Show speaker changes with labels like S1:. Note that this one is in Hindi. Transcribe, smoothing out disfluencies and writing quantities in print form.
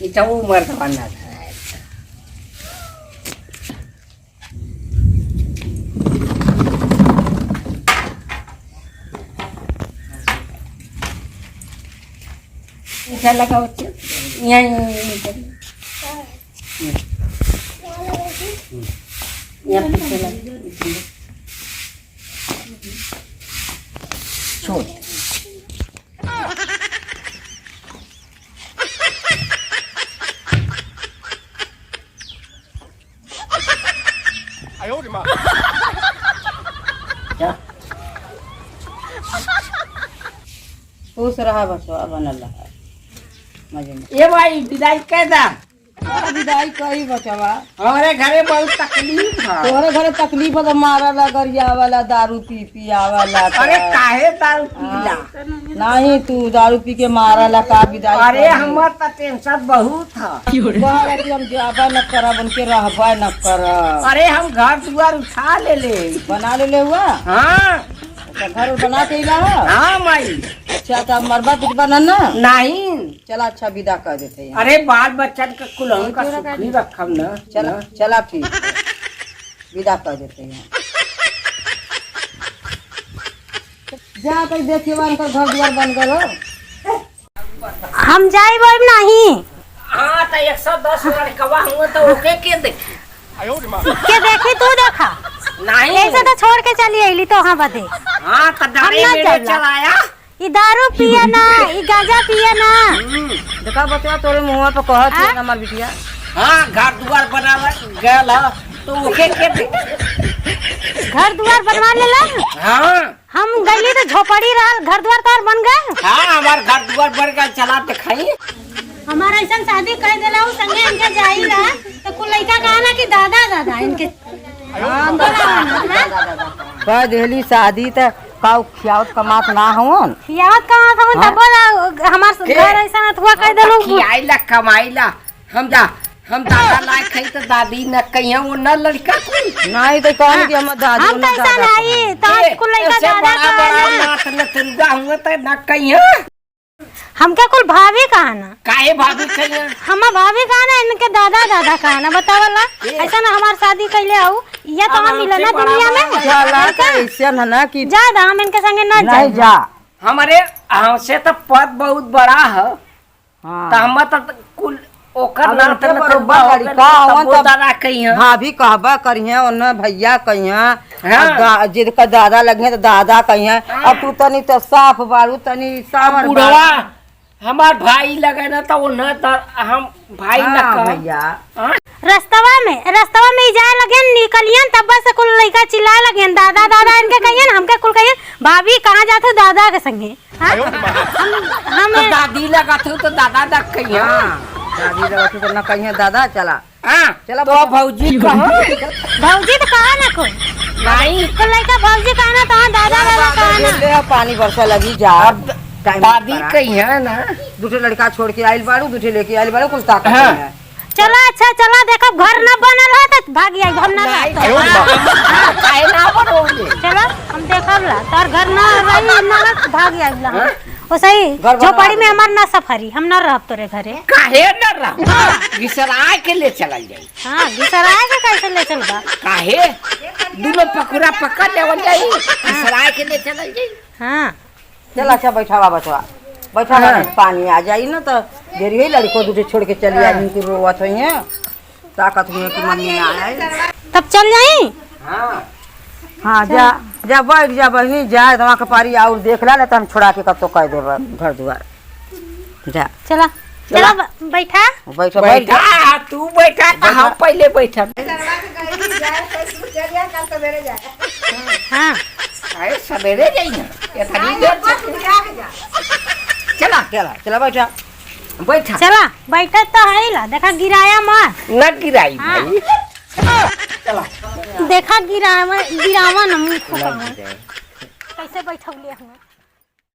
S1: इतना उम्र का बनना था लगा छोड़
S2: खुश रहा बचवा बनल रहा मजे में।
S1: ये भाई विदाई कैदा
S2: विदाई कही बचवा
S1: हमारे घरे बहुत तकलीफ है।
S2: तोहरे घरे तकलीफ है तो मारला गरिया वाला दारू पी पिया वाला।
S1: अरे काहे दारू पीला
S2: नहीं तू दारू पी के मारला का विदाई।
S1: अरे हमार तो टेंशन बहुत है।
S2: हम जाबा न करा बन के रहबा न कर।
S1: अरे हम घर दुआर उठा ले
S2: बना ले हुआ।
S1: हाँ
S2: घर बना के ला।
S1: हाँ माई
S2: अच्छा तो मरबा पिटबा ना
S1: नहीं।
S2: चला अच्छा विदा कर देते हैं।
S1: अरे बाल बच्चन का कुलहन का सुखी रखम न।
S2: चला चला ठीक विदा कर देते हैं। जा कर देखिए उनका घर द्वार बन गए।
S3: हम जाए बोल नहीं।
S1: हाँ तो 110 लड़कवा हुआ तो ओके के देख
S3: के देखी तू देखा
S1: नहीं
S3: ऐसे तो छोड़ के चली आईली तो हाँ बते।
S1: हाँ तो दारू मेरे चलाया।
S3: ई दारू पिया ना ई गांजा पिया ना।
S2: देखा बचवा तोरे मुंह पे कहत है ना हमार बिटिया।
S1: हाँ घर द्वार बनावा गल तो ओके के देख
S3: घर द्वार बनवा लेला।
S1: हाँ
S3: हम गली तो झोपड़ी रहल घर द्वार तार बन गए।
S1: हाँ हमार घर द्वार बन गया चला दिखाई।
S3: हमारा ऐसा शादी कर देला हूँ संगे इनके जाइला तो कुल लड़का कहा ना कि दादा दादा इनके
S2: कह देली शादी त काउ खियावत कमात ना होन।
S3: खियावत कहाँ था तब हमार घर ऐसा हुआ कह देलू
S1: खियाइला कमाइला हम दादा लायक खई तो दादी न कहिया वो न लड़का
S2: नहीं तो कहन कि हम दादी
S3: हम कैसा नहीं तो कुल लड़का दादा
S1: बड़ा नाथ न तुंगा हुआ तो न कहिया।
S3: हम क्या कुल भाभी कहा ना
S1: काहे भाभी कहिया।
S3: हम भाभी कहा ना इनके दादा दादा कहा ना बतावला ऐसा ना हमार शादी कैले आऊ या तो हम मिलना दुनिया में
S2: चला ऐसे ना कि
S3: जा हम इनके संगे ना
S2: नहीं जा।
S1: हमारे हमसे तो पद बहुत बड़ा है।
S2: हां
S1: तो हम तो कुल ओकर
S2: अगर
S1: नाम
S2: के
S1: तो
S2: बरोबर लड़का होवन
S1: तो
S2: तब
S1: दादा कहिया।
S2: भाभी कहबा करिए ओने भैया कहिए।
S1: हाँ।
S2: जिद का दादा लगे तो दादा कहिए। अब तू तनी तो साफ बारू तनी सावर
S1: बुढ़वा हमार भाई लगे ना तो न तो हम भाई न कह
S2: भैया।
S3: रास्तवा में जाए लगे निकलियन तब से कुल लड़का चिल्ला लगे दादा दादा इनके कहिए ना हमके कुल कहिए भाभी कहाँ जाते दादा के संगे।
S1: हम दादी लगा तो दादा तक कहिया।
S2: दादी लगा तो ना कहिए दादा चला।
S1: हाँ
S2: चला
S1: तो भौजी कहा
S3: भौजी तो कहा ना कोई
S1: नहीं
S3: कुल लड़का भौजी कहा ना तो दादा दादा कहा ना।
S2: ले पानी बरसा लगी जा
S1: दादी कहिया ना।
S2: दूसरे लड़का छोड़ के आइल बारू दूसरे लेके आइल बारू कुछ ताकत है।
S3: चला अच्छा चला देखो घर न बनल है तो भाग आई हम ना
S1: काहे ना बनोगे।
S3: चलो हम देखब ला तार घर ना रही ना भाग आई ला ओ सही झोपड़ी में हमार ना सफरी हम ना रहब तोरे घरे।
S1: काहे न रह घिसराय के ले चलल जाई।
S3: हां घिसराय के कैसे ले चलबा
S1: काहे दोनों पकड़ा पकड़ लेवल जाई घिसराय के ले चलल जाई।
S3: हां
S2: चल अच्छा बैठावा बचवा बैठा पानी आ जाई ना तो देरी है लड़को दूसरे छोड़ के चली आई की रोवत है ताकत में कि मम्मी ना आए
S3: तब चल जाई।
S1: हां
S2: हाँ जा जा बैठ जा बहनी जा दवा के पारी और देख ला तो हम छोड़ा के कब तो कह देब घर द्वार जा
S3: चला चला बैठा
S2: बैठो
S1: बैठा तू बैठा हम पहले बैठा।
S3: हां
S1: अरे सवेरे जाई ना इतनी देर चला
S2: चला चला बैठा
S1: बैठा
S3: चला बैठा तो है ला देखा गिराया मत
S1: न गिराई भाई। चला
S3: देखा गिरावा न मुंह कैसे बैठौले हम।